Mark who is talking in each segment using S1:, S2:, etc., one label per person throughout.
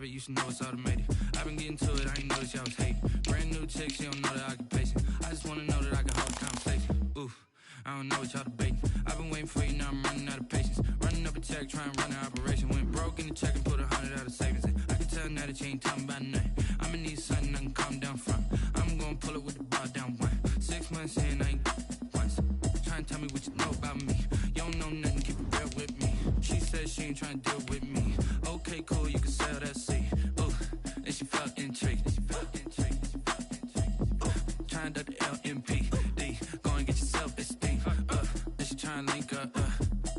S1: You should know it's automated. I've been getting to it, I ain't noticed y'all was hating. Brand new chick, she don't know the occupation. I just wanna know that I can hold a conversation. Oof, I don't know what y'all debating. I've been waiting for you, now I'm running out of patience. Running up a check, trying to run an operation. Went broke in the check and put 100 out of savings in. I can tell now that you ain't talking about nothing. I'ma need something I can calm down from. I'm gonna pull it with the bar down one. 6 months in, I ain't once. Trying to tell me what you know about me. You don't know nothing, keep it real with me. She said she ain't trying to deal with me. Okay, cool, you can sell that seat. Ooh, and she felt intrigued. Trying to duck the LMPD. Go and get your self-esteem. And she trying to link up.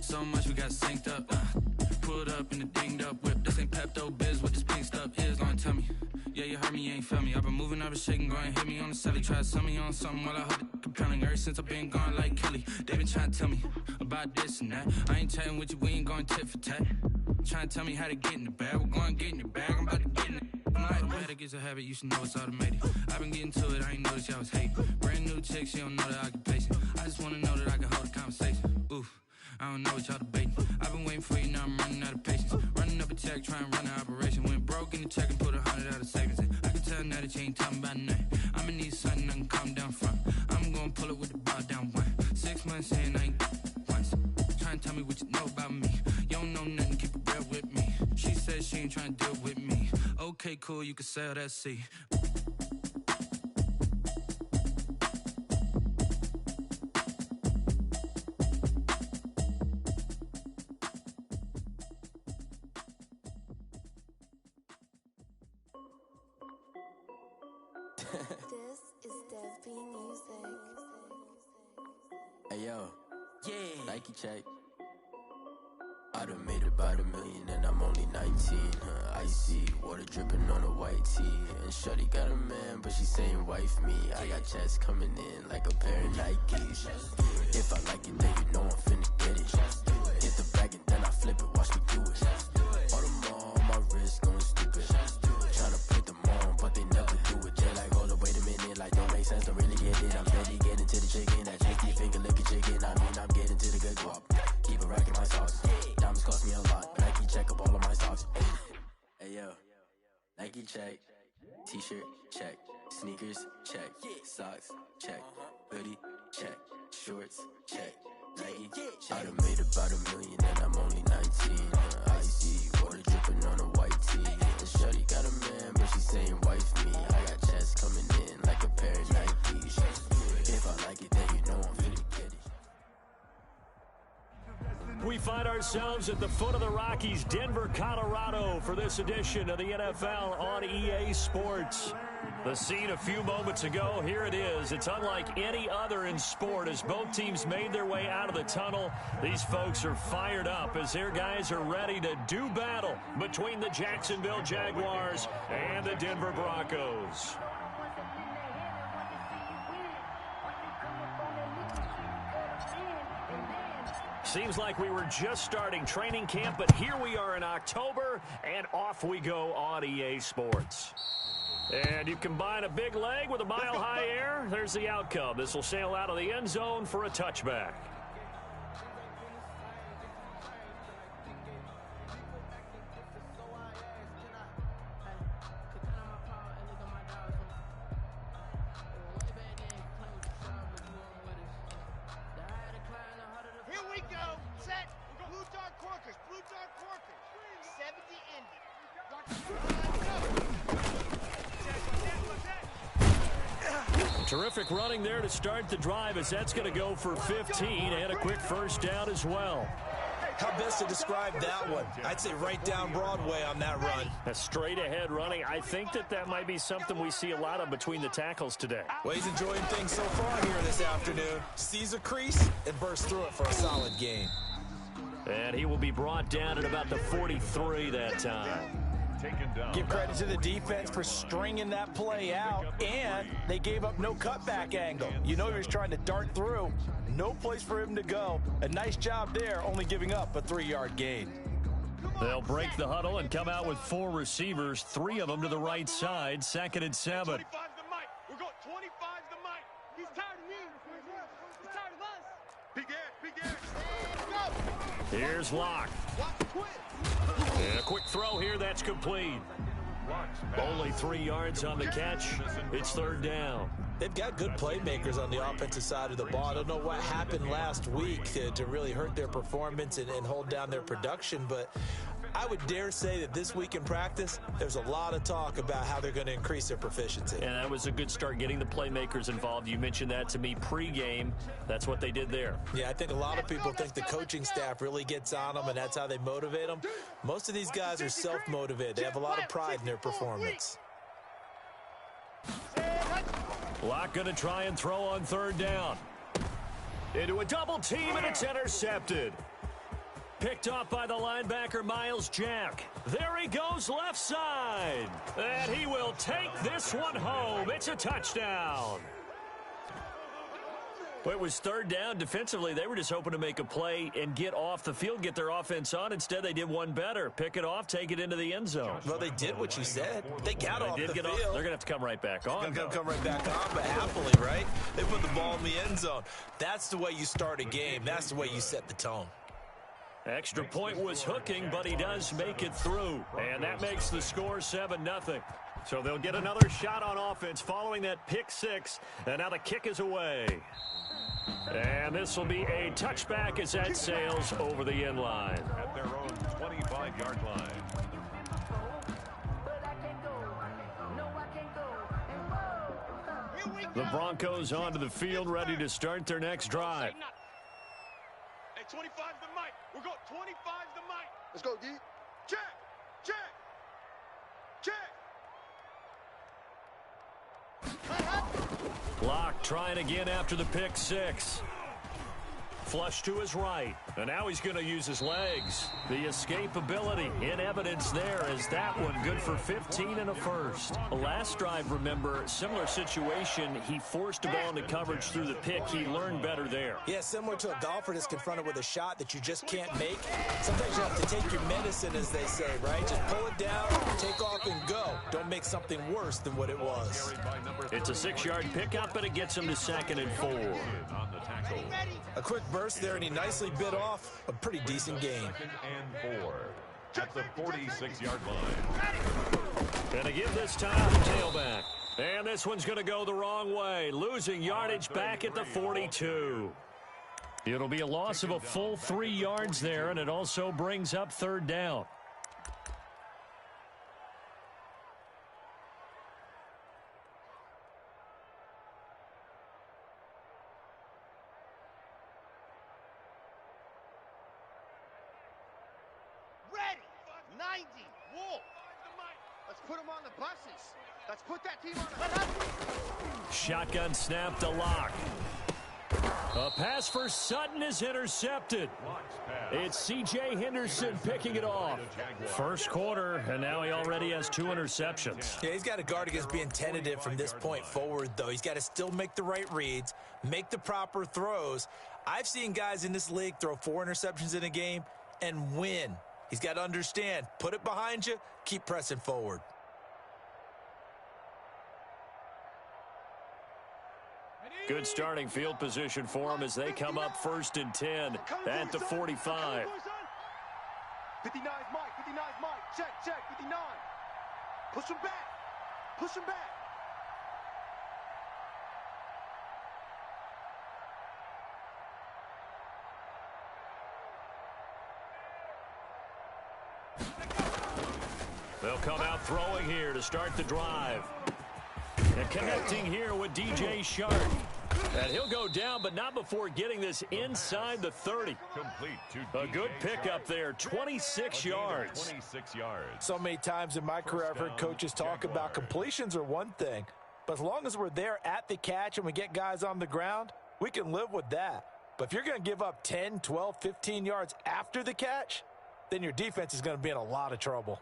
S1: So much we got synced up. Pulled up in the dinged up whip. This ain't Pepto-Biz, what this pink stuff is. Gonna tell me. Yeah, you heard me, you ain't feel me. I've been moving, I've been shaking, go and hit me on the celly. Try to sell me on something while I hold it compelling. Ever since I've been gone like Kelly, they been trying to tell me about this and that. I ain't chatting with you, we ain't going tit for tat. Trying to tell me how to get in the bag. We're going to get in your bag, I'm about to get in it. I'm automatic, it's a habit, you should know it's automated. I've been getting to it, I ain't noticed y'all was hating. Brand new chick, she don't know the occupation. I just wanna know that I can hold a conversation. Oof, I don't know what y'all debating. I've been waiting for you, now I'm running out of patience. Running up a check, trying to run an operation. Went broke in the check and put 100 out of savings in. I can tell now that you ain't talking about nothing. I'ma need something I can calm down from. I'm gonna pull it with the bar down one. 6 months in, I ain't once. Trying to tell me what you know about me. You don't know nothing, keep it real with me. She said she ain't trying to deal with me. Okay, cool, you can sell that seat.
S2: This is Dev B Music.
S3: Hey yo, yeah, Nike check. I done made about $1 million and I'm only 19. Icy, water dripping on a white tee. And shorty got a man, but she saying wife me. I got checks coming in like a pair of Nikes. If I like it, then you know I'm finna get it. Hit the bag and then I flip it, watch me do it. All on my wrist going stupid. Tryna put them on, but they never do it. They like, hold up, wait a minute, like don't make sense, don't really get it. I'm steady getting to the chicken, that tasty finger licking chicken. I mean, I'm getting to the good guap. Keep a rack in my socks. Diamonds cost me a lot, but Nike check up all of my socks. Hey yo, Nike check. T-shirt check. Sneakers check. Socks check. Hoodie check. Shorts check. Nike I done made about $1 million and I'm only 19. Icy, water dripping on a white tee. And shorty got a man, but she saying wife me. I got checks coming in like a pair of Nikes. If I like it, then you know I'm finna get it.
S4: We find ourselves at the foot of the Rockies, Denver, Colorado, for this edition of the NFL on EA Sports. The scene a few moments ago, here it is. It's unlike any other in sport as both teams made their way out of the tunnel. These folks are fired up as their guys are ready to do battle between the Jacksonville Jaguars and the Denver Broncos. Seems like we were just starting training camp, but here we are in October, and off we go on EA Sports. And you combine a big leg with a mile-high air, there's the outcome. This will sail out of the end zone for a touchback.
S5: Here we go. Set. Blue Dark Corkers. Blue Dark Corkers. 70 ended.
S4: Terrific running there to start the drive as that's going to go for 15 and a quick first down as well.
S6: How best to describe that one? I'd say right down Broadway on that run.
S4: A straight-ahead running. I think that might be something we see a lot of between the tackles today.
S6: Well, he's enjoying things so far here this afternoon. Sees a crease and bursts through it for a solid gain.
S4: And he will be brought down at about the 43 that time.
S7: Give credit to the defense for stringing that play out, and they gave up no cutback angle. You know he was trying to dart through. No place for him to go. A nice job there, only giving up a 3-yard gain.
S4: They'll break the huddle and come out with 4 receivers, 3 of them to the right side, 2nd and 7.
S5: 25's the mic. We're going 25's the mic. He's tired of me. He's tired of us. Big air. Let's go.
S4: Here's Locke.
S5: Lock quit.
S4: And a quick throw here, that's complete. Only 3 yards on the catch. It's third down.
S7: They've got good playmakers on the offensive side of the ball. I don't know what happened last week to really hurt their performance and hold down their production, but I would dare say that this week in practice, there's a lot of talk about how they're going to increase their proficiency.
S4: And that was a good start, getting the playmakers involved. You mentioned that to me pregame. That's what they did there.
S7: Yeah, I think a lot of people think the coaching staff really gets on them, and that's how they motivate them. Most of these guys are self-motivated. They have a lot of pride in their performance.
S4: Locke going to try and throw on third down. Into a double team, and it's intercepted. Picked off by the linebacker, Miles Jack. There he goes left side. And he will take this one home. It's a touchdown. Well, it was third down. Defensively, they were just hoping to make a play and get off the field, get their offense on. Instead, they did one better. Pick it off, take it into the end zone.
S7: Well, they did what you said. They got off the field.
S4: They're going to have to come right back on.
S7: They're going to come right back on, but happily, right? They put the ball in the end zone. That's the way you start a game. That's the way you set the tone.
S4: Extra point was hooking, but he does make it through. And that makes the score 7-0. So they'll get another shot on offense following that pick six. And now the kick is away. And this will be a touchback as that sails over the end line.
S8: At their own 25-yard line.
S4: The Broncos onto the field, ready to start their next drive.
S5: Hey, 25's the mic. We're going 25's the mic. Let's go, D. Check. Check. Check.
S4: Locke trying again after the pick six. Flush to his right. And now he's going to use his legs. The escapability in evidence there as that one good for 15 and a first. Last drive, remember, similar situation. He forced a ball into coverage through the pick. He learned better there.
S7: Yeah, similar to a golfer that's confronted with a shot that you just can't make. Sometimes you have to take your medicine, as they say, right? Just pull it down, take off, and go. Don't make something worse than what it was.
S4: It's a 6-yard pickup, but it gets him to 2nd and 4.
S7: A quick burst there, and he nicely bit off a pretty decent gain.
S8: 2nd and 4 at the 46-yard line.
S4: Gonna give this time to tailback. And this one's going to go the wrong way. Losing yardage back at the 42. It'll be a loss of a full 3 yards there, and it also brings up third down.
S5: Ready. 90. Wolf. Let's put them on the buses. Let's put that team on the
S4: Shotgun snap to Locke. A pass for Sutton is intercepted. It's C.J. Henderson picking it off. First quarter, and now he already has 2 interceptions.
S7: Yeah, he's got to guard against being tentative from this point forward, though. He's got to still make the right reads, make the proper throws. I've seen guys in this league throw 4 interceptions in a game and win. He's got to understand, put it behind you, keep pressing forward.
S4: Good starting field position for him as they come up 1st and 10 at the 45.
S5: 59's Mike. 59's Mike. Check. 59. Push him back. Push him back.
S4: They'll come out throwing here to start the drive. And connecting here with DJ Shark. And he'll go down, but not before getting this inside the 30. A good pickup there, 26 yards.
S8: 26 yards.
S7: So many times in my career, I've heard coaches talk about completions are one thing, but as long as we're there at the catch and we get guys on the ground, we can live with that. But if you're going to give up 10, 12, 15 yards after the catch, then your defense is going to be in a lot of trouble.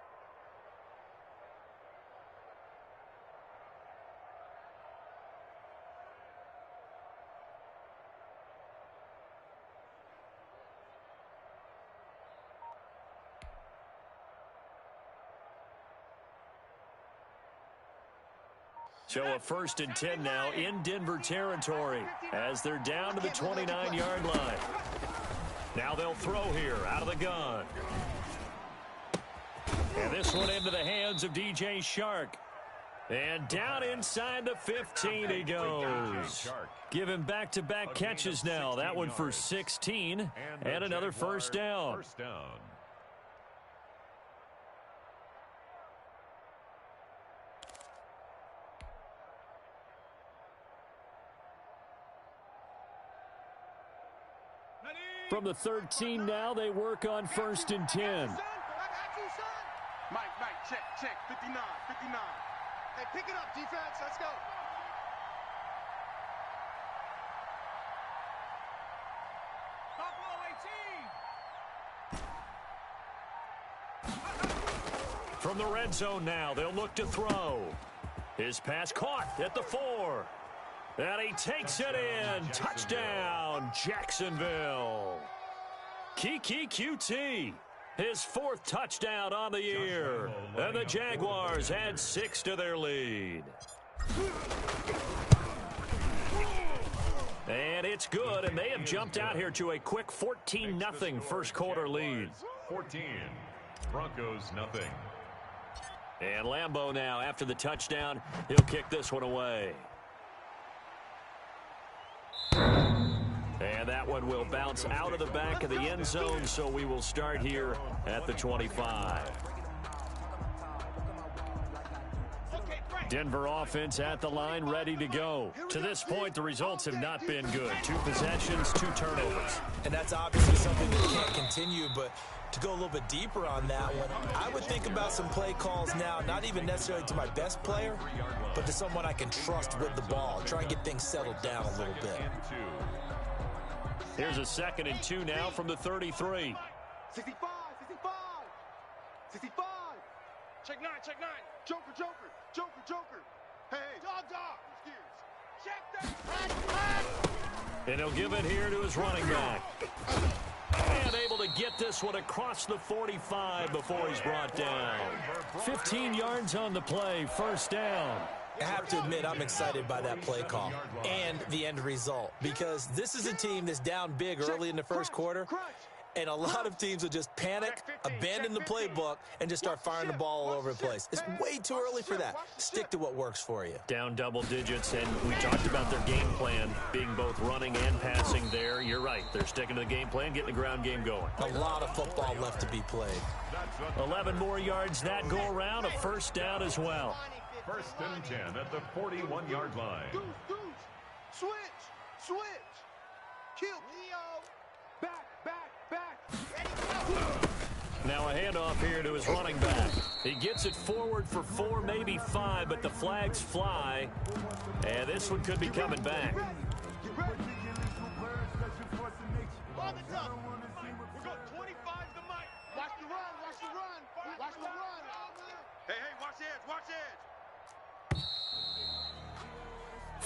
S4: So a 1st and 10 now in Denver territory as they're down to the 29-yard line. Now they'll throw here out of the gun. And this one into the hands of DJ Shark. And down inside the 15 he goes. Give him back-to-back catches now. That one for 16 and another first down. From the 13 now, they work on 1st and 10.
S5: Mike, check, 59. Hey, pick it up, defense, let's go. Buffalo 18.
S4: From the red zone now, they'll look to throw. His pass caught at the 4. And he takes it in. Touchdown, Jacksonville. Kiki QT. His 4th touchdown on the year. And the Jaguars add 6 to their lead. And it's good, and they have jumped out here to a quick 14-0 first quarter lead.
S8: 14. Broncos nothing.
S4: And Lambeau now, after the touchdown, he'll kick this one away. And that one will bounce out of the back of the end zone, so we will start here at the 25. Denver offense at the line, ready to go. To this point, the results have not been good. 2 possessions, 2 turnovers.
S7: And that's obviously something that can't continue, but to go a little bit deeper on that one, I would think about some play calls now, not even necessarily to my best player, but to someone I can trust with the ball. Try and get things settled down a little bit.
S4: Here's a 2nd and 2 now from the 33.
S5: 65. Check 9. Joker. Hey. Dog. Check that.
S4: And he'll give it here to his running back. And able to get this one across the 45 before he's brought down. 15 yards on the play, first down.
S7: I have to admit, I'm excited by that play call and the end result, because this is a team that's down big early in the first quarter, and a lot of teams will just panic, abandon the playbook, and just start firing the ball all over the place. It's way too early for that. Stick to what works for you.
S4: Down double digits, and we talked about their game plan being both running and passing there. You're right. They're sticking to the game plan, getting the ground game going.
S7: A lot of football left to be played.
S4: 11 more yards that go around, a first down as well.
S8: 1st and 10 at the 41-yard line.
S5: Goose. Switch. Kill. Leo. Back.
S4: Now a handoff here to his running back. He gets it forward for 4, maybe 5, but the flags fly. And this one could be coming back.
S5: Get ready. On the top. We're going 25 to Mike. Watch the run. Hey, watch edge.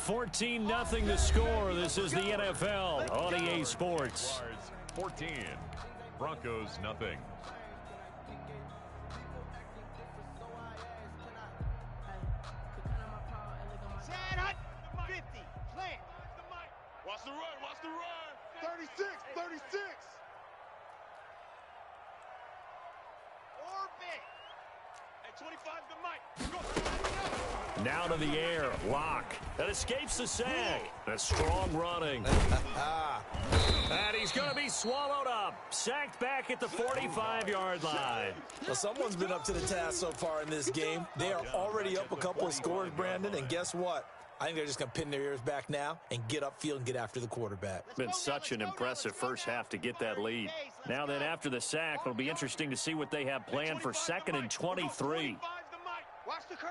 S4: 14-0 the score. This is the NFL on EA Sports.
S8: 14. Broncos nothing.
S5: Sad 50. Plant. Watch the run. 36. Orbit. Hey, 25 to Mike.
S4: Now to the air. Lock. That escapes the sack. A strong running. And he's going to be swallowed up. Sacked back at the 45-yard line.
S7: Well, someone's been up to the task so far in this game. They are already up a couple of scores, Brandon, and guess what? I think they're just going to pin their ears back now and get upfield and get after the quarterback.
S4: Been such an impressive first half to get that lead. Now then, after the sack, it'll be interesting to see what they have planned for 2nd and 23.
S5: Watch the curl.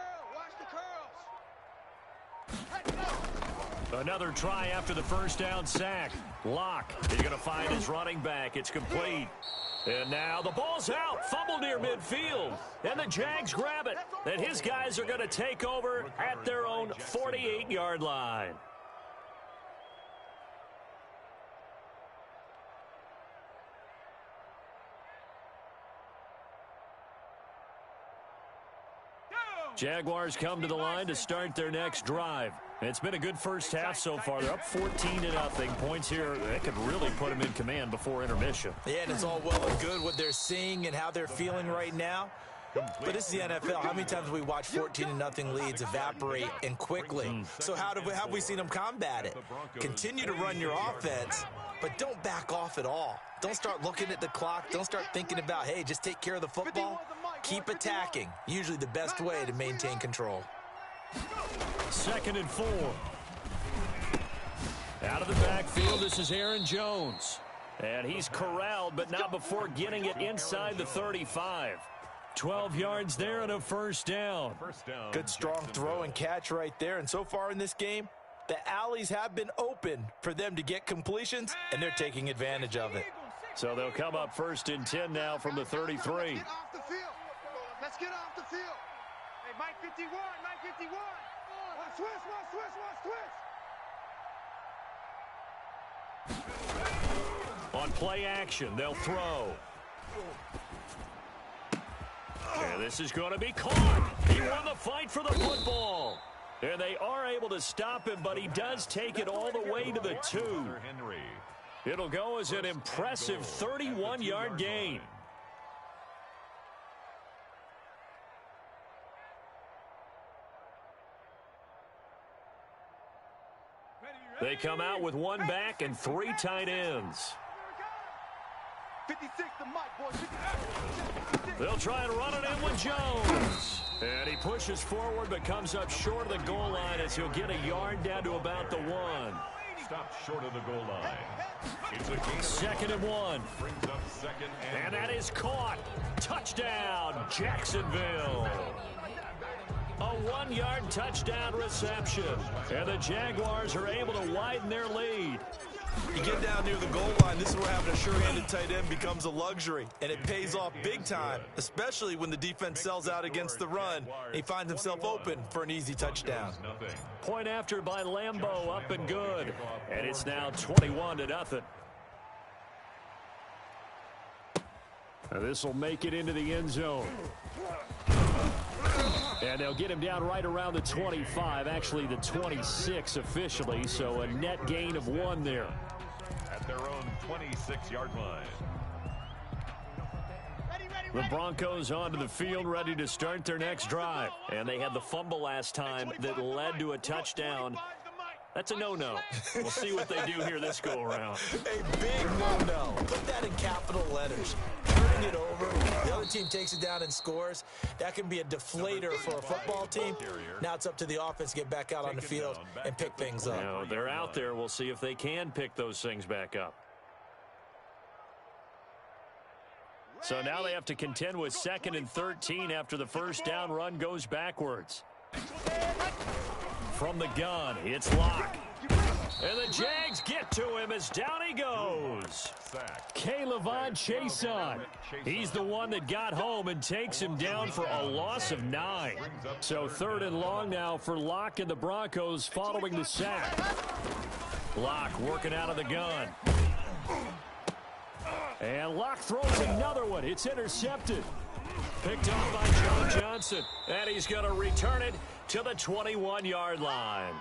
S4: Another try after the first down sack. Lock. He's going to find his running back. It's complete. And now the ball's out. Fumble near midfield. And the Jags grab it. And his guys are going to take over at their own 48-yard line. Jaguars come to the line to start their next drive. It's been a good first half so far. They're up 14-0. Points here, that could really put them in command before intermission.
S7: Yeah, and it's all well and good what they're seeing and how they're feeling right now. But this is the NFL. How many times have we watched 14-0 leads evaporate and quickly? So how have we seen them combat it? Continue to run your offense, but don't back off at all. Don't start looking at the clock. Don't start thinking about, hey, just take care of the football. Keep attacking. Usually the best way to maintain control.
S4: 2nd and 4. Out of the backfield, this is Aaron Jones. And he's corralled, but not before getting it inside the 35. 12 yards there and a first down.
S7: Good strong throw and catch right there. And so far in this game, the alleys have been open for them to get completions, and they're taking advantage of it.
S4: So they'll come up 1st and 10 now from the 33.
S5: Get off the field. Let's get off the field. Hey, Mike 51, Mike 51. Watch twist, watch twist, watch twist.
S4: On play action, they'll throw. And this is going to be caught. He won the fight for the football. And they are able to stop him, but he does take it all the way to the 2. It'll go as an impressive 31-yard gain. They come out with 1 back and 3 tight ends.
S5: 56 to Mike, boys.
S4: They'll try and run it in with Jones. And he pushes forward but comes up short of the goal line as he'll get a yard down to about the 1.
S8: Stop short of the goal line. It's a gain.
S4: 2nd and 1.
S8: Brings up 2nd
S4: And that is caught. Touchdown, Jacksonville. A 1-yard touchdown reception. And the Jaguars are able to widen their lead.
S7: You get down near the goal line, this is where having a sure-handed tight end becomes a luxury, and it pays off big time, especially when the defense sells out against the run. He finds himself open for an easy touchdown.
S4: Point after by Lambeau, up and good. And it's now 21-0. This will make it into the end zone. And they'll get him down right around the 25, actually the 26 officially, so a net gain of 1 there.
S8: At their own 26-yard line.
S4: The Broncos onto the field, ready to start their next drive. And they had the fumble last time that led to a touchdown. That's a no-no. We'll see what they do here this go-around.
S7: A big no-no. Put that in capital letters. Turning it over, the other team takes it down and scores. That can be a deflator for a football team. Now it's up to the offense to get back out on the field and pick things up.
S4: Now, they're out there. We'll see if they can pick those things back up. So now they have to contend with 2nd and 13 after the first down run goes backwards. From the gun, it's Locke. And the Jags get to him as down he goes. K'Lavon Chaisson. He's the one that got home and takes him down for a loss of 9. So 3rd and long now for Locke and the Broncos following the sack. Locke working out of the gun. And Locke throws another one. It's intercepted. Picked up by John Johnson. And he's going to return it to the 21-yard line.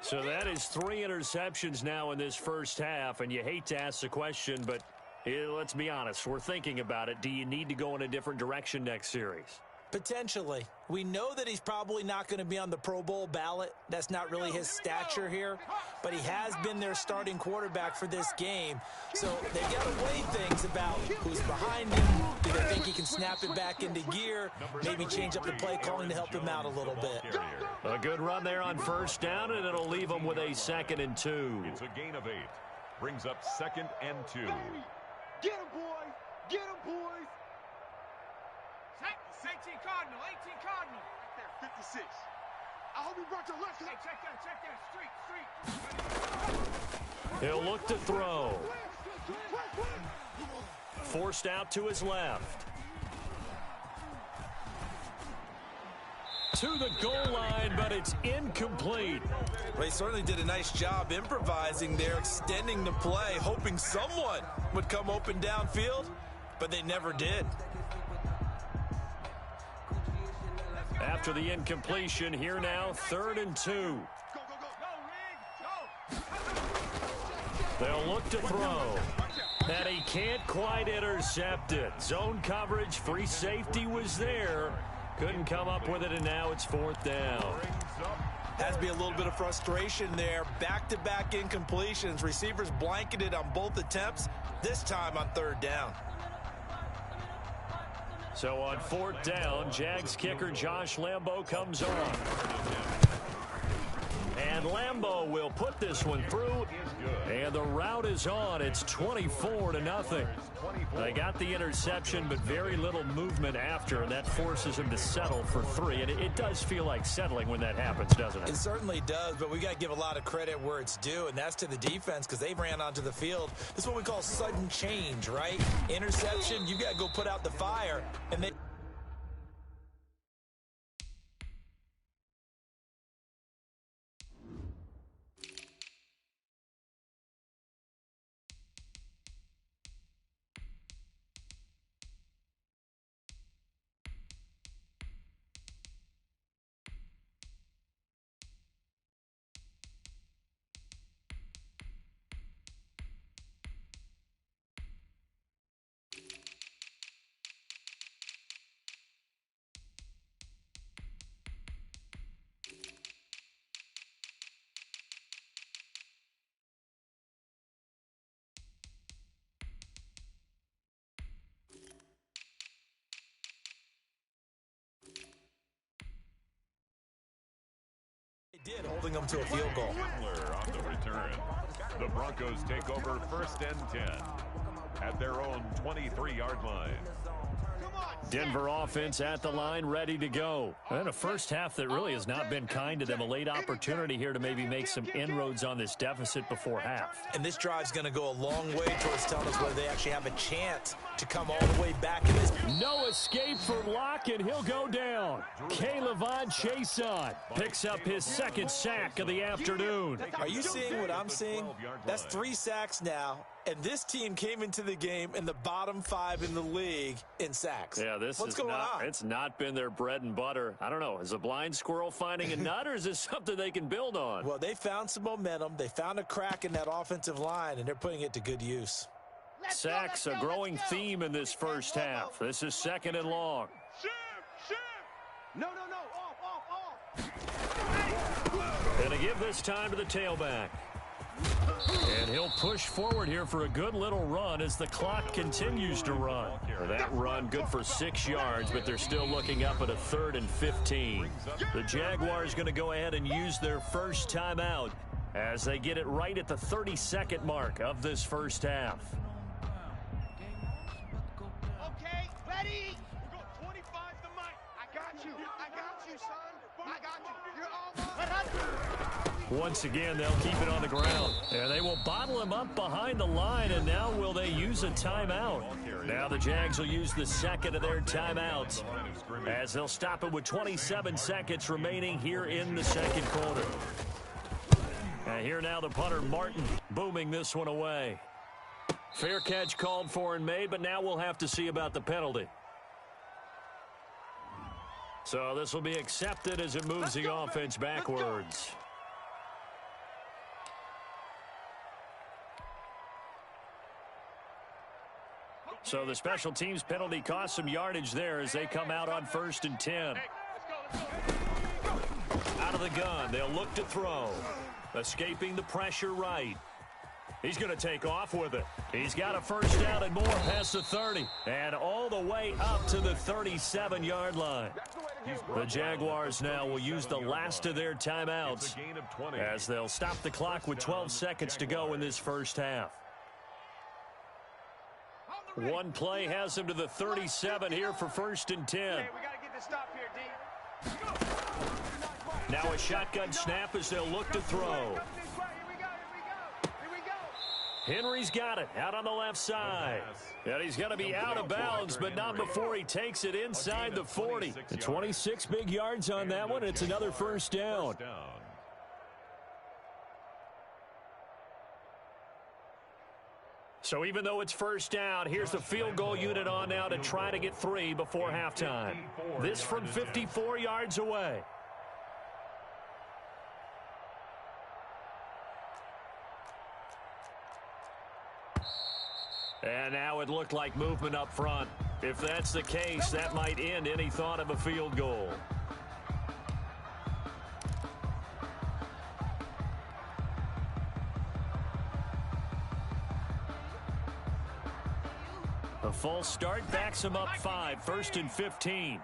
S4: So that is 3 interceptions now in this first half. And you hate to ask the question, but let's be honest. We're thinking about it. Do you need to go in a different direction next series?
S7: Potentially. We know that he's probably not going to be on the Pro Bowl ballot. That's not really his stature here. But he has been their starting quarterback for this game. So they've got to weigh things about who's behind him. Do they think he can snap it back into gear? Maybe change up the play calling to help him out a little bit.
S4: A good run there on first down, and it'll leave him with a 2nd and 2.
S8: It's a gain of 8. Brings up 2nd and 2.
S5: Get him, boys. Get him, boys.
S9: 18 Cardinal, 18 Cardinal.
S5: Right there, 56. I hope you brought your left.
S9: Hey, check that, street.
S4: He'll look to throw. Forced out to his left. To the goal line, but it's incomplete.
S7: Well, he certainly did a nice job improvising there, extending the play, hoping someone would come open downfield, but they never did.
S4: After the incompletion, here now, 3rd and 2. They'll look to throw. And he can't quite intercept it. Zone coverage, free safety was there. Couldn't come up with it, and now it's 4th down.
S7: Has to be a little bit of frustration there. Back-to-back incompletions. Receivers blanketed on both attempts, this time on 3rd down.
S4: So on 4th down, Jags kicker Josh Lambo comes on. And Lambo will put this one through, and the route is on. It's 24-0. They got the interception, but very little movement after, and that forces him to settle for 3. And it does feel like settling when that happens, doesn't it?
S7: It certainly does, but we got to give a lot of credit where it's due, and that's to the defense because they ran onto the field. This is what we call sudden change, right? Interception, you got to go put out the fire, and they... did, holding them to a field goal.
S8: On the return. The Broncos take over 1st and 10 at their own 23-yard line.
S4: Denver offense at the line, ready to go. And a first half that really has not been kind to them. A late opportunity here to maybe make some inroads on this deficit before half.
S7: And this drive's going to go a long way towards telling us whether they actually have a chance to come all the way back in this.
S4: No escape for Locke, and he'll go down. K'Lavon Chason picks up his 2nd sack of the afternoon.
S7: Are you seeing what I'm seeing? That's 3 sacks now. And this team came into the game in the bottom 5 in the league in sacks.
S4: Yeah, what's going on? It's not been their bread and butter. I don't know. Is a blind squirrel finding a nut, or is this something they can build on?
S7: Well, they found some momentum. They found a crack in that offensive line, and they're putting it to good use.
S4: Sacks, a growing theme in this first half. This is 2nd and long.
S9: No, off.
S4: And to give this time to the tailback. And he'll push forward here for a good little run as the clock continues to run. That run good for 6 yards, but they're still looking up at a 3rd and 15. The Jaguars going to go ahead and use their first timeout as they get it right at the 32nd mark of this first half.
S9: Okay, ready? We're going 25 the mic. I got you, son. I got you. You're almost.
S4: Once again, they'll keep it on the ground. And they will bottle him up behind the line, and now will they use a timeout? Now the Jags will use the 2nd of their timeouts as they'll stop it with 27 seconds remaining here in the 2nd quarter. And here now the punter, Martin, booming this one away. Fair catch called for and made, but now we'll have to see about the penalty. So this will be accepted as it moves the offense backwards. So the special teams penalty cost some yardage there as they come out on 1st and 10. Out of the gun, they'll look to throw. Escaping the pressure right. He's going to take off with it. He's got a first down and more past the 30. And all the way up to the 37-yard line. The Jaguars now will use the last of their timeouts as they'll stop the clock with 12 seconds to go in this first half. One play has him to the 37 here for 1st and 10.
S9: We got to get this stop here, D.
S4: Now a shotgun snap as they'll look to throw. Henry's got it out on the left side. And he's going to be out of bounds, but not before he takes it inside the 40. 26 big yards on that one. It's another first down. So even though it's first down, here's the field goal unit on now to try to get 3 before halftime. This from 54 yards away. And now it looked like movement up front. If that's the case, that might end any thought of a field goal. A false start backs him up 5, 1st and 15.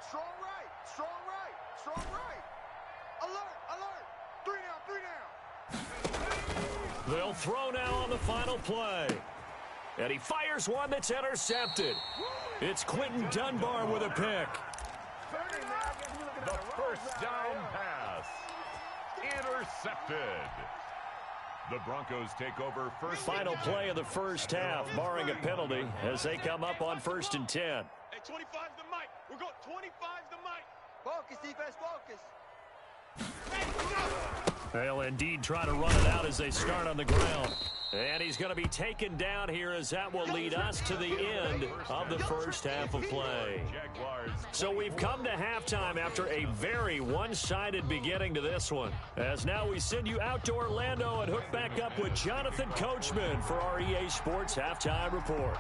S5: Strong right, strong right, strong right. Alert, alert. 3 down, 3 down.
S4: They'll throw now on the final play. And he fires one that's intercepted. It's Quentin Dunbar with a pick.
S8: The first down pass. Intercepted. The Broncos take over first.
S4: Final play of the first half, barring a penalty, as they come up on 1st and 10.
S5: Hey, 25's the mic. We're going 25's the mic. Focus, defense, focus.
S4: They'll indeed try to run it out as they start on the ground. And he's going to be taken down here as that will lead us to the end of the first half of play. So we've come to halftime after a very one-sided beginning to this one. As now we send you out to Orlando and hook back up with Jonathan Coachman for our EA Sports Halftime Report.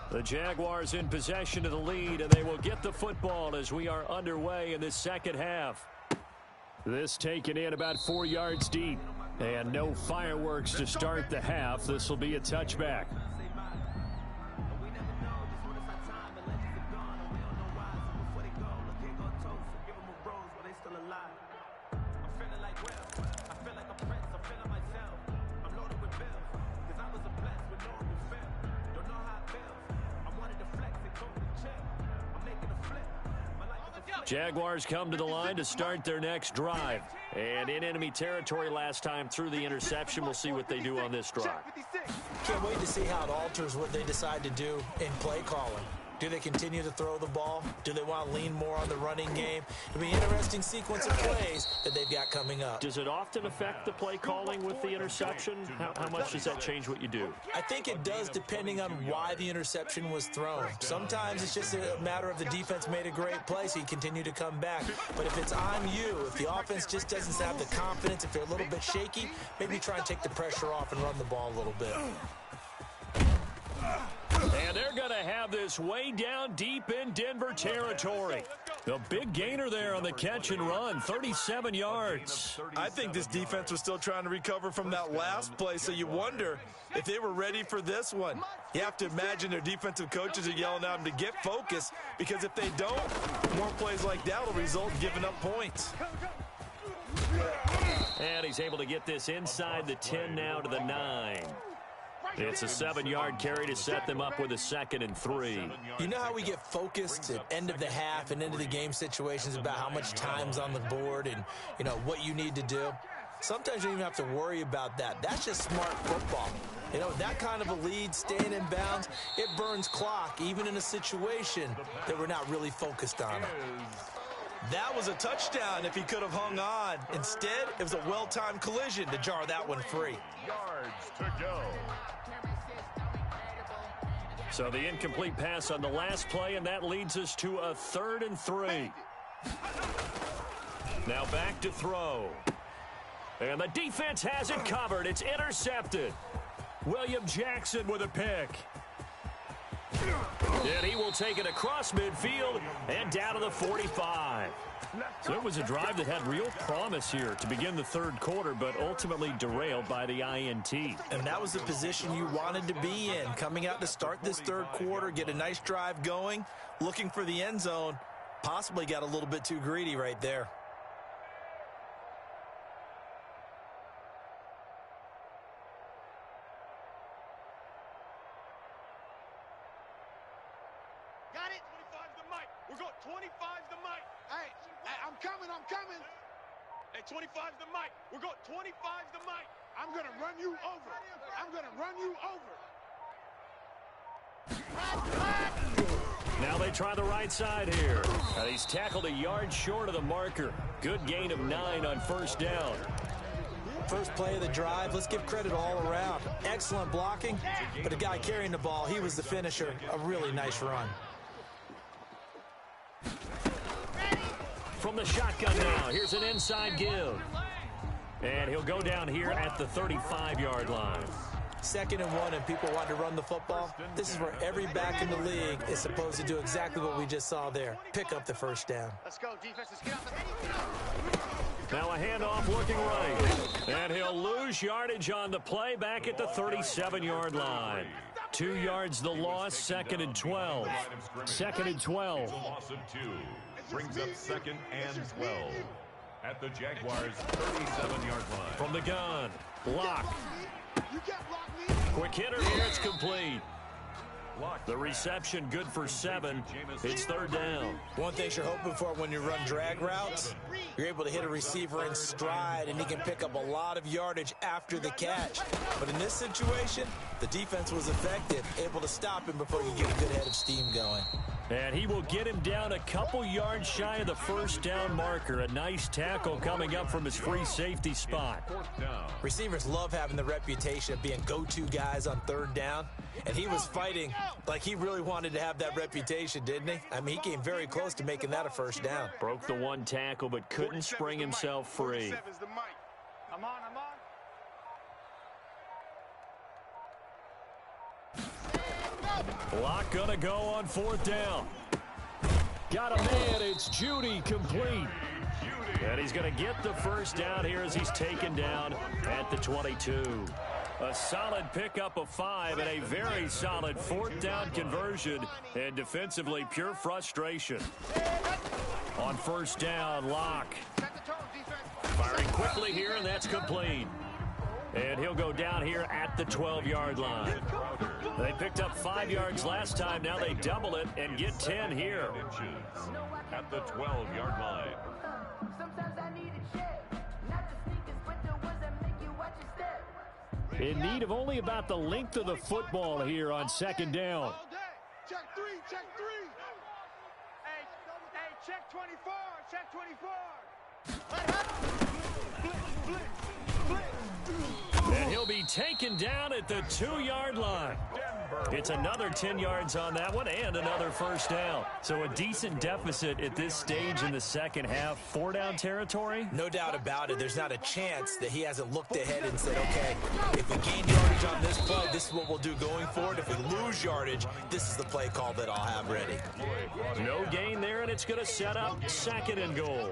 S4: The Jaguars in possession of the lead, and they will get the football as we are underway in this second half. This taken in about 4 yards deep, and no fireworks to start the half. This will be a touchback. Jaguars come to the line to start their next drive. And in enemy territory last time through the interception. We'll see what they do on this drive.
S7: Can't wait to see how it alters what they decide to do in play calling. Do they continue to throw the ball? Do they want to lean more on the running game? It'll be an interesting sequence of plays that they've got coming up.
S4: Does it often affect the play calling with the interception? How much does that change what you do?
S7: I think it does depending on why the interception was thrown. Sometimes it's just a matter of the defense made a great play, so you continue to come back. But if it's on you, if the offense just doesn't have the confidence, if they're a little bit shaky, maybe try and take the pressure off and run the ball a little bit.
S4: And they're going to have this way down deep in Denver territory. The big gainer there on the catch and run, 37 yards.
S6: I think this defense was still trying to recover from that last play, so you wonder if they were ready for this one. You have to imagine their defensive coaches are yelling at them to get focused, because if they don't, more plays like that will result in giving up points.
S4: And he's able to get this inside the 10 now to the 9. It's a 7-yard carry to set them up with a 2nd and 3.
S7: You know how we get focused at end of the half and into the game situations about how much time's on the board and, you know, what you need to do? Sometimes you don't even have to worry about that. That's just smart football. You know, that kind of a lead, staying in bounds, it burns clock, even in a situation that we're not really focused on it.
S6: That was a touchdown if he could have hung on. Instead, it was a well-timed collision to jar that one free.
S8: Yards to go.
S4: So the incomplete pass on the last play, and that leads us to a 3rd and 3. Now back to throw. And the defense has it covered. It's intercepted. William Jackson with a pick. And he will take it across midfield and down to the 45. So it was a drive that had real promise here to begin the 3rd quarter, but ultimately derailed by the INT.
S7: And that was the position you wanted to be in, coming out to start this 3rd quarter, get a nice drive going, looking for the end zone. Possibly got a little bit too greedy right there.
S5: Got it? 25's the mic. We're going 25's the mic. Hey, I'm coming. Hey, 25's the mic. We're going 25's the mic. I'm going to run you over.
S4: Now they try the right side here. And he's tackled a yard short of the marker. Good gain of 9 on 1st down.
S7: First play of the drive, let's give credit all around. Excellent blocking, but the guy carrying the ball, he was the finisher. A really nice run.
S4: From the shotgun now, here's an inside give. And he'll go down here at the 35-yard line.
S7: 2nd and 1, and people want to run the football. This is where every back in the league is supposed to do exactly what we just saw there. Pick up the first down.
S9: Let's go, defense. Let's get out the...
S4: Now a handoff looking right. And he'll lose yardage on the play back at the 37-yard line. 2 yards the loss, 2nd and 12. 2nd and 12.
S8: Loss of 2 brings up 2nd and 12 at the Jaguars' 37-yard line.
S4: From the gun, Locke. Quick hitter here, it's complete. The reception good for 7. It's 3rd down.
S7: One thing you're hoping for when you run drag routes, you're able to hit a receiver in stride, and he can pick up a lot of yardage after the catch. But in this situation, the defense was effective, able to stop him before you get a good head of steam going.
S4: And he will get him down a couple yards shy of the first down marker. A nice tackle coming up from his free safety spot.
S7: Receivers love having the reputation of being go-to guys on 3rd down. And he was fighting like he really wanted to have that reputation, didn't he? I mean, he came very close to making that a first down.
S4: Broke the 1 tackle, but couldn't spring himself free.
S9: I'm on.
S4: Locke gonna go on 4th down. Got a man, it's Judy, complete. And he's gonna get the first down here as he's taken down at the 22. A solid pickup of 5 and a very solid 4th down conversion, and defensively pure frustration. On 1st down, Locke. Firing quickly here, and that's complete. And he'll go down here at the 12-yard line. They picked up 5 yards last time. Now they double it and get 10 here.
S8: At the 12-yard line.
S4: In need of only about the length of the football here on 2nd down.
S5: Check 3. Hey, check 24. Check 24.
S4: And he'll be taken down at the 2-yard line. It's another 10 yards on that one and another first down. So a decent deficit at this stage in the second half. 4-down territory?
S7: No doubt about it. There's not a chance that he hasn't looked ahead and said, okay, if we gain yardage on this play, this is what we'll do going forward. If we lose yardage, this is the play call that I'll have ready.
S4: No gain there, and it's going to set up 2nd and goal.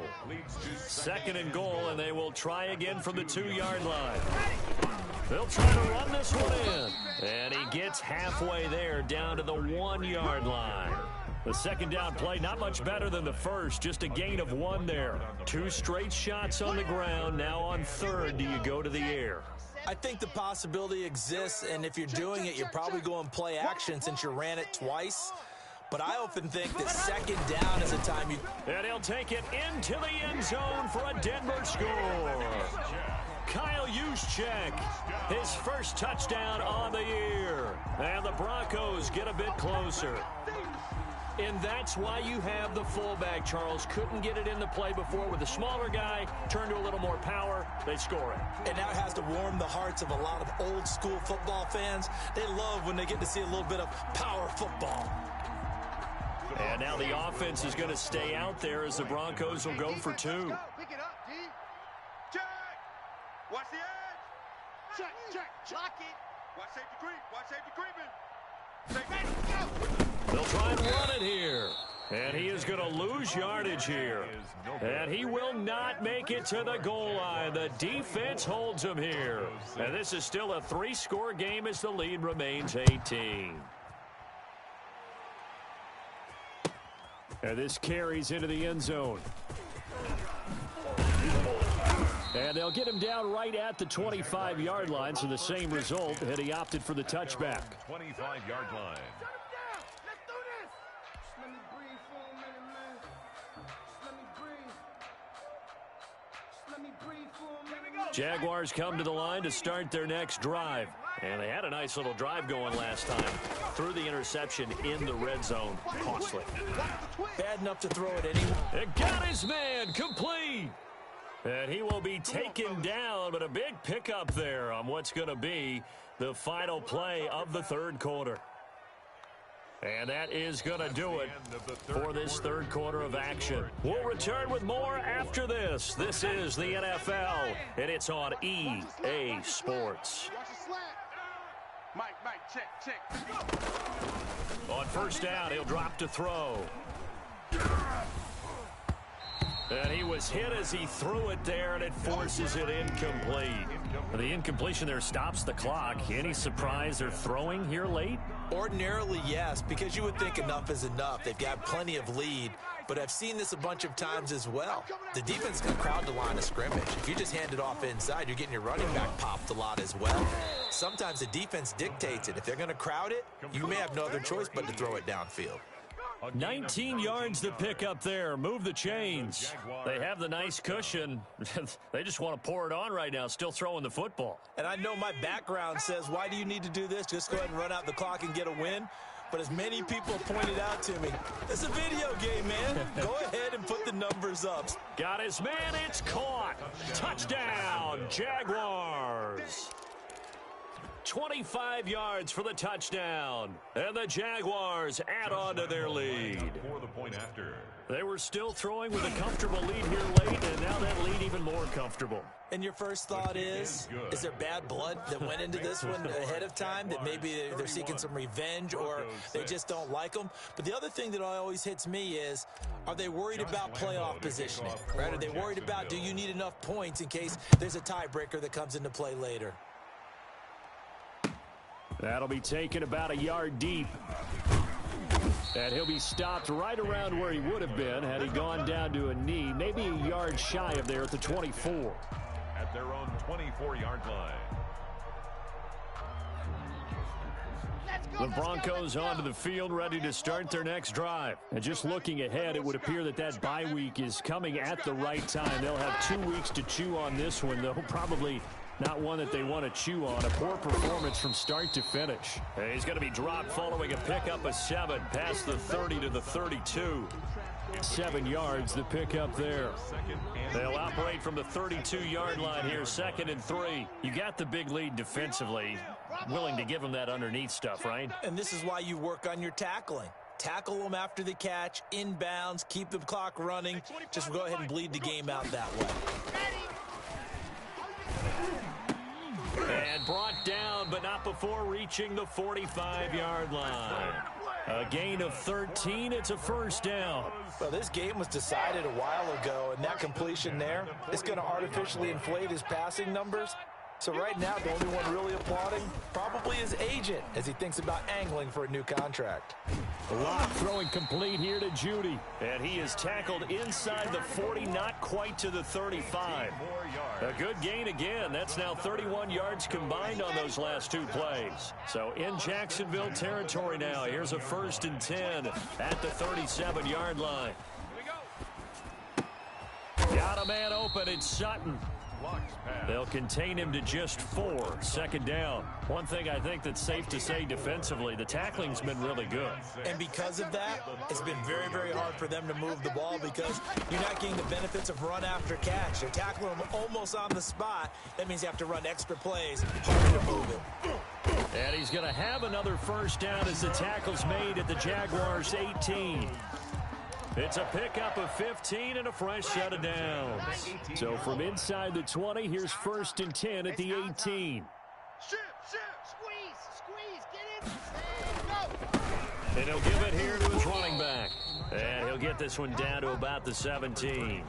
S4: 2nd and goal, and they will try again from the 2-yard line. They'll try to run this one in. And he gets halfway there down to the 1-yard line. The 2nd down play, not much better than the first, just a gain of 1 there. 2 straight shots on the ground. Now on 3rd, do you go to the air?
S7: I think the possibility exists, and if you're doing it, you're probably going play action since you ran it twice. But I often think that 2nd down is a time you...
S4: And he'll take it into the end zone for a Denver score. Kyle Juszczyk, his first touchdown on the year. And the Broncos get a bit closer. And that's why you have the fullback, Charles. Couldn't get it in the play before with a smaller guy. Turned to a little more power. They score it.
S7: And now it has to warm the hearts of a lot of old school football fans. They love when they get to see a little bit of power football.
S4: And now the offense is going to stay out there as the Broncos will go for 2.
S5: Pick it up, D. Check. Watch the edge. Check. Lock it. Watch safety creep. Watch safety creeping.
S4: They'll try and run it here. And he is going to lose yardage here. And he will not make it to the goal line. The defense holds him here. And this is still a 3-score game as the lead remains 18. And this carries into the end zone. And they'll get him down right at the 25-yard line, so the same result, and he opted for the touchback.
S8: 25-yard line.
S4: Jaguars come to the line to start their next drive. And they had a nice little drive going last time. Threw the interception in the red zone. Costly.
S7: Bad enough to throw it anyway.
S4: It got his man complete. And he will be taken down, but a big pickup there on what's going to be the final play of the third quarter. And that is going to do it for this third quarter of action. We'll return with more after this. This is the NFL, and it's on EA Sports.
S5: Mike, check.
S4: On first down, he'll drop to throw. And he was hit as he threw it there, and it forces it incomplete. The incompletion there stops the clock. Any surprise they're throwing here late?
S7: Ordinarily, yes, because you would think enough is enough. They've got plenty of lead, but I've seen this a bunch of times as well. The defense can crowd the line of scrimmage. If you just hand it off inside, you're getting your running back popped a lot as well. Sometimes the defense dictates it. If they're going to crowd it, you may have no other choice but to throw it downfield.
S4: 19 yards to pick up there. Move the chains. They have the nice cushion. They just want to pour it on right now, still throwing the football.
S7: And I know my background says, why do you need to do this? Just go ahead and run out the clock and get a win. But as many people pointed out to me, it's a video game, man. Go ahead and put the numbers up.
S4: Got his man. It's caught. Touchdown, Jaguars. 25 yards for the touchdown. And the Jaguars add on to their lead.
S8: For the point after.
S4: They were still throwing with a comfortable lead here late, and now that lead even more comfortable.
S7: And your first thought is there bad blood that went into this one ahead of time, that maybe they're seeking some revenge or they just don't like them? But the other thing that always hits me is, are they worried about playoff positioning? Right? Are they worried about, do you need enough points in case there's a tiebreaker that comes into play later?
S4: That'll be taken about a yard deep. And he'll be stopped right around where he would have been had he gone down to a knee, maybe a yard shy of there at the 24.
S8: At their own 24-yard line.
S4: The Broncos onto the field, ready to start their next drive. And just looking ahead, it would appear that bye week is coming at the right time. They'll have 2 weeks to chew on this one, though. Probably not one that they want to chew on. A poor performance from start to finish. And he's going to be dropped following a pickup of 7 past the 30 to the 32. 7 yards, the pickup there. They'll operate from the 32-yard line here, 2nd and 3. You got the big lead defensively. Willing to give them that underneath stuff, right?
S7: And this is why you work on your tackling. Tackle them after the catch, inbounds, keep the clock running. Just go ahead and bleed the game out that way.
S4: And brought down, but not before reaching the 45-yard line. A gain of 13. It's a first down.
S7: Well, this game was decided a while ago, and that completion there is going to artificially inflate his passing numbers. So right now, the only one really applauding probably his agent as he thinks about angling for a new contract.
S4: Lock throwing complete here to Judy. And he is tackled inside the 40, not quite to the 35. A good gain again. That's now 31 yards combined on those last 2 plays. So in Jacksonville territory now. Here's a 1st and 10 at the 37-yard line. Got a man open. It's Sutton. They'll contain him to just 4. 2nd down. One thing I think that's safe to say defensively, the tackling's been really good.
S7: And because of that, it's been very, very hard for them to move the ball because you're not getting the benefits of run after catch. They're tackling them almost on the spot. That means you have to run extra plays, harder to move it.
S4: And he's going to have another first down as the tackle's made at the Jaguars' 18. It's a pickup of 15 and a fresh set of downs. So from inside the 20, here's 1st and 10 at the 18.
S9: Squeeze, get in. Go.
S4: And he'll give it here to his running back. And he'll get this one down to about the 17.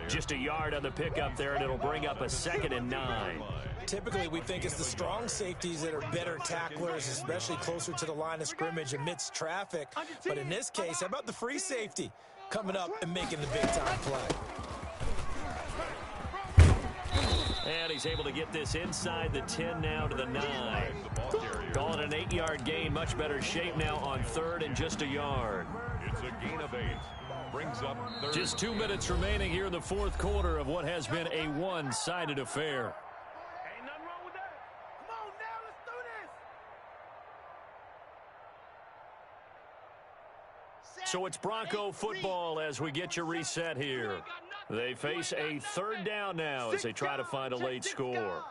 S4: Just a yard on the pickup there, and it'll bring up a 2nd and 9.
S7: Typically, we think it's the strong safeties that are better tacklers, especially closer to the line of scrimmage amidst traffic. But in this case, how about the free safety coming up and making the big-time play?
S4: And he's able to get this inside the 10 now to the 9. Call it an 8-yard gain. Much better shape now on 3rd and just a yard.
S8: It's a gain of 8. Brings up 3rd.
S4: Just 2 minutes remaining here in the 4th quarter of what has been a one-sided affair.
S5: Ain't nothing wrong with that. Come on now, let's do
S4: So it's Bronco football as we get you reset here. They face a third down now as they try to find a late score.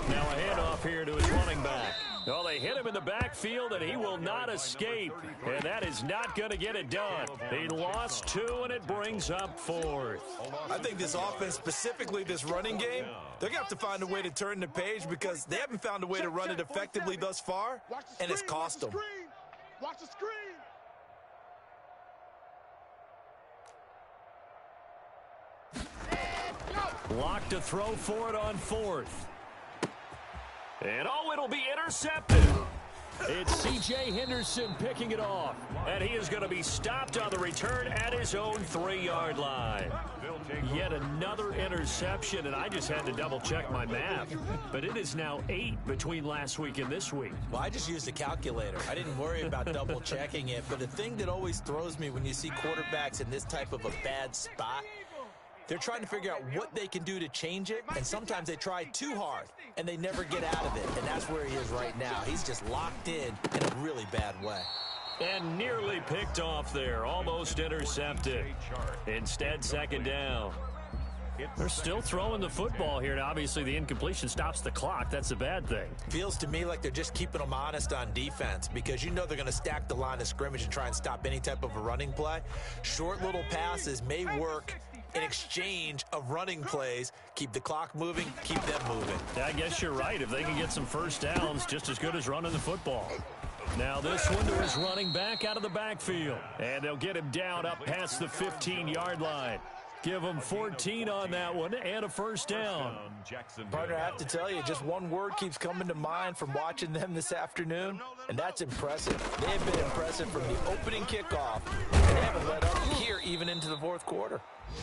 S4: Now a handoff here to his running back. Well, they hit him in the backfield, and he will not escape. And that is not going to get it done. He lost 2, and it brings up 4th.
S6: I think this offense, specifically this running game, they're going to have to find a way to turn the page because they haven't found a way to run it effectively thus far, and it's cost them.
S5: Watch the screen.
S4: Locked to throw for it on 4th. And it'll be intercepted. It's C.J. Henderson picking it off. And he is going to be stopped on the return at his own 3-yard line. Yet another interception, and I just had to double-check my math. But it is now 8 between last week and this week.
S7: Well, I just used a calculator. I didn't worry about double-checking it. But the thing that always throws me when you see quarterbacks in this type of a bad spot, they're trying to figure out what they can do to change it, and sometimes they try too hard, and they never get out of it, and that's where he is right now. He's just locked in a really bad way.
S4: And nearly picked off there, almost intercepted. Instead, second down. They're still throwing the football here, and obviously the incompletion stops the clock. That's a bad thing.
S7: Feels to me like they're just keeping them honest on defense because you know they're going to stack the line of scrimmage and try and stop any type of a running play. Short little passes may work in exchange of running plays. Keep the clock moving, keep them moving.
S4: I guess you're right. If they can get some first downs, just as good as running the football. Now this one to his running back out of the backfield. And they'll get him down up past the 15-yard line. Give him 14 on that one and a first down.
S7: Partner, I have to tell you, just one word keeps coming to mind from watching them this afternoon, and that's impressive. They have been impressive from the opening kickoff, and they haven't let up here even into the fourth quarter.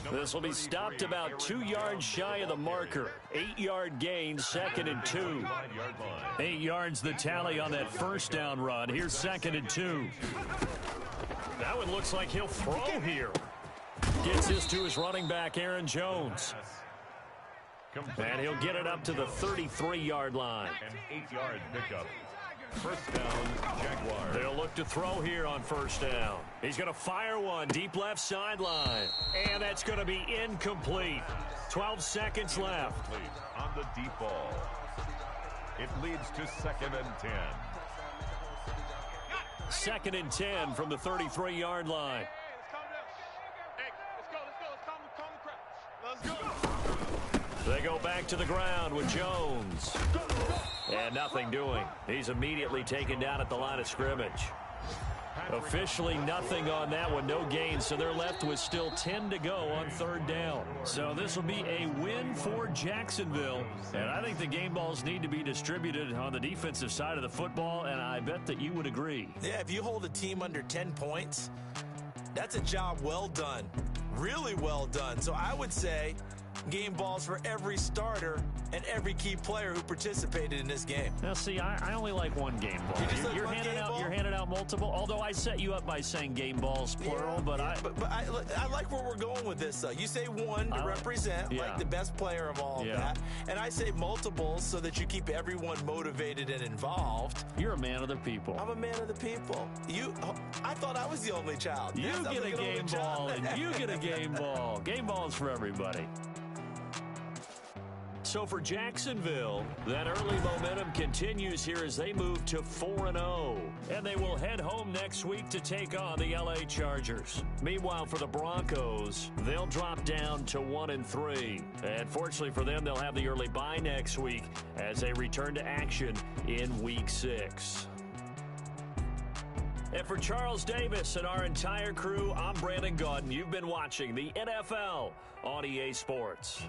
S4: This will be stopped about 2 yards shy of the marker. 8-yard gain, 2nd and 2. 8 yards the tally on that first down run. Here's 2nd and 2. That one looks like he'll throw here. Gets this to his running back, Aaron Jones. And he'll get it up to the 33-yard line.
S8: An 8-yard pickup. First down, Jaguars.
S4: They'll look to throw here on first down. He's going to fire one deep left sideline. And that's going to be incomplete. 12 seconds left.
S8: On the deep ball. It leads to 2nd and 10.
S4: 2nd and 10 from the 33-yard line. They go back to the ground with Jones. And nothing doing. He's immediately taken down at the line of scrimmage. Officially nothing on that one. No gain, so they're left with still 10 to go on third down. So this will be a win for Jacksonville. And I think the game balls need to be distributed on the defensive side of the football, and I bet that you would agree.
S7: Yeah, if you hold a team under 10 points, that's a job well done. Really well done. So I would say game balls for every starter and every key player who participated in this game.
S4: Now, see, I only like one game ball. You're handing out multiple, although I set you up by saying game balls, plural,
S7: yeah,
S4: but
S7: I like where we're going with this, though. You say one to represent, like the best player of all of that, and I say multiples so that you keep everyone motivated and involved.
S4: You're a man of the people.
S7: I'm a man of the people. I thought I was the only child.
S4: You get a game ball, and you get a game ball. Game balls for everybody. So for Jacksonville, that early momentum continues here as they move to 4-0. And they will head home next week to take on the LA Chargers. Meanwhile, for the Broncos, they'll drop down to 1-3. And fortunately for them, they'll have the early bye next week as they return to action in Week 6. And for Charles Davis and our entire crew, I'm Brandon Gaudin. You've been watching the NFL on EA Sports.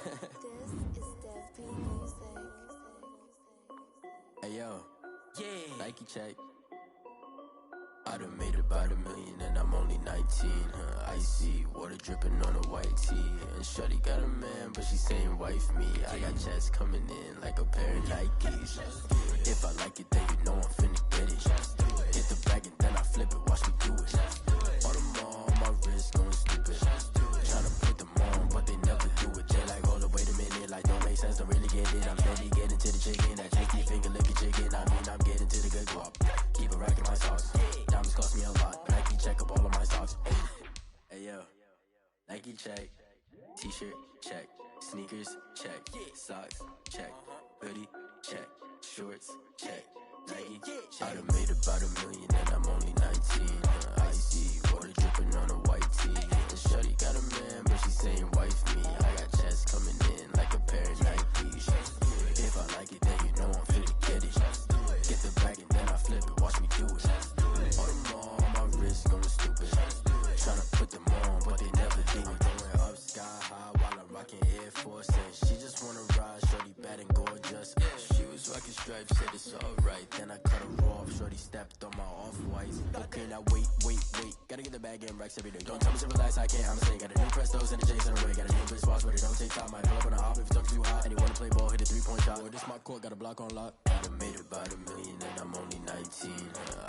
S2: This is Dev B Music.
S3: Hey yo, yeah, Nike check. I done made about $1 million and I'm only 19. Icy water dripping on a white tee. And shorty got a man, but she saying wife me. I got checks coming in like a pair of Nikes. If I like it, then you know I'm finna get it. Hit the bag and then I flip it, watch me do it. All them on my wrist going stupid. Tryna put them on, but they never do it. They like, hold up, wait a minute, like don't make sense, don't really get it. I'm steady getting to the chicken, that tricky finger licking chicken. I mean, I'm getting to the good guap. Keep a rack in my socks. Diamonds cost me a lot. Nike check up all of my socks. Hey yo, Nike check. T-shirt check. Sneakers check. Socks check. Hoodie check. Shorts check. Nike check. I done made about $1 million and I'm only 19. Icy water dripping on a white tee. And shorty got a man, but she saying wife me. I got checks coming in like a pair of Nikes. If I like it, then you know I'm finna get it. Get the bag and then I flip it, watch me do it. All them on my wrist going stupid. Tryna put them on, but they never do it. Going up sky high while I'm rocking Air Force. And she just wanna ride, shorty bad and gorgeous. She was rocking stripes, said it's alright. Then I cut her off, shorty stepped on my off-whites. Okay, now wait. Gotta get the bag and racks every day. Don't tell me to relax, I can't, I'ma say. Got a new Prestos and a Jags in the way. Got a new bitch spots, but it don't take time. Might pull up on a hop if it's talking too hot. And you wanna play ball, hit a 3-point shot. Or this my court, got a block on lock. I done made about $1 million and I'm only 19.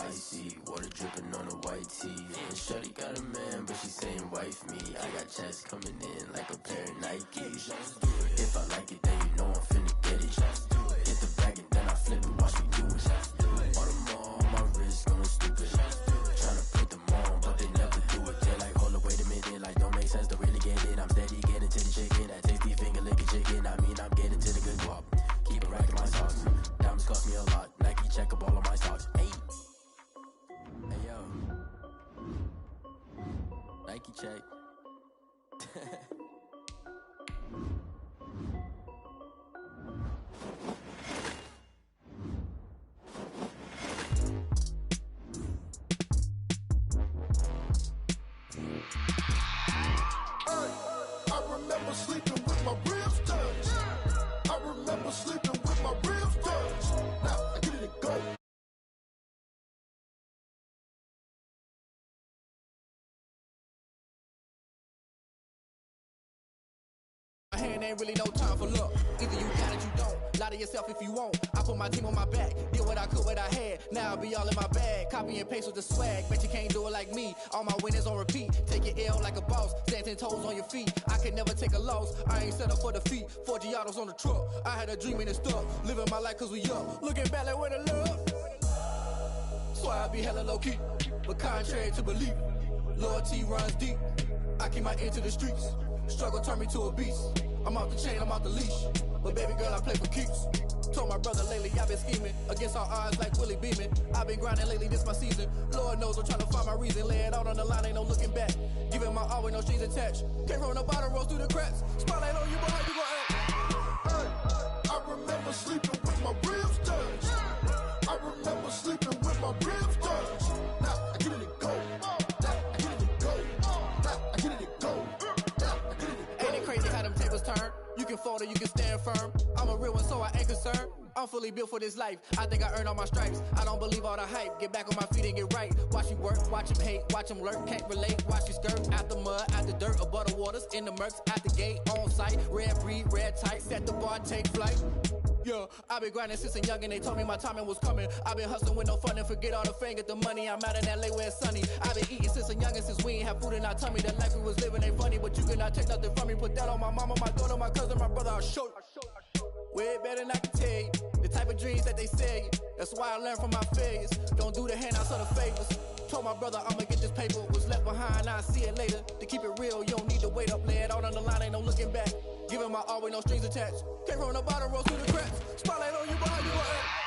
S3: Icy water dripping on a white tee. And shorty got a man, but she saying wife me. I got checks coming in like a pair of Nikes. If I like it, then you know I'm finna get it. Hit the bag and then I flip it, watch me do it. All them on my wrist going stupid. Tryna put them on, but they never do it. They like, hold up, wait a minute, like don't make sense, don't really get it. I'm steady getting to the chicken, that tasty finger licking chicken. I mean, I'm getting to the good guap. Keep a rack in my socks. Diamonds cost me a lot. Nike check up all of my socks. Hey yo, Nike check.
S10: I remember sleeping with my ribs touched. I remember sleeping with my ribs touched. Now I get it to go.
S11: My hand ain't really no time for luck. Either you got it, you don't. Lie to yourself if you won't. I put my team on my back. Did what I could, what I had. Now I'll be all in my bag. Copy and paste with the swag. Bet you can't do it like me. All my winners on repeat. Take your L like a boss. Stand 10 toes on your feet. I can never take a loss. I ain't set up for defeat. 4 Giottos on the truck. I had a dream and it stuck. Living my life cause we up. Looking back like where the love. So I be hella low key. But contrary to belief, loyalty runs deep. I keep my ear to the streets. Struggle turned me to a beast. I'm off the chain, I'm off the leash. But baby girl, I play for keeps. Told my brother lately I've been scheming. Against all odds like Willie Beeman. I've been grinding lately, this my season. Lord knows I'm trying to find my reason. Lay it out on the line, ain't no looking back. Giving my all with no strings attached. Can't roll no bottom, roll through the cracks. Spotlight on you, but how you gon' act?
S10: I remember sleeping with my ribs touched. I remember sleeping with my ribs touched. Now I get it to go. Now I get it to go. Now I get it to go. Now I get it to go.
S11: Ain't it crazy how them tables turn? You can fold or you can stand firm. I'm a real one, so I ain't concerned. I'm fully built for this life. I think I earned all my stripes. I don't believe all the hype. Get back on my feet and get right. Watch you work, watch him hate, watch him lurk. Can't relate, watch you skirt. Out the mud, out the dirt, above the waters, in the murks, out the gate, on site. Red breed, red tight, set the bar, take flight. Yeah, I been grinding since a young and they told me my timing was coming. I been hustling with no fun and forget all the fame, get the money. I'm out in LA where it's sunny. I been eating since a young and since we ain't have food in our tummy. The life we was living ain't funny, but you cannot take nothing from me. Put that on my mama, my daughter, my cousin, my brother, I'll show you. Way better than I can tell you. The type of dreams that they sell you. That's why I learned from my failures. Don't do the handouts or the favors. Told my brother I'ma get this paper. Was left behind, I'll see it later. To keep it real, you don't need to wait up. Lay it out on the line, ain't no looking back. Giving my all with no strings attached. Can't roll no bottom, roll through the cracks. Spotlight on you, but how you gon' act?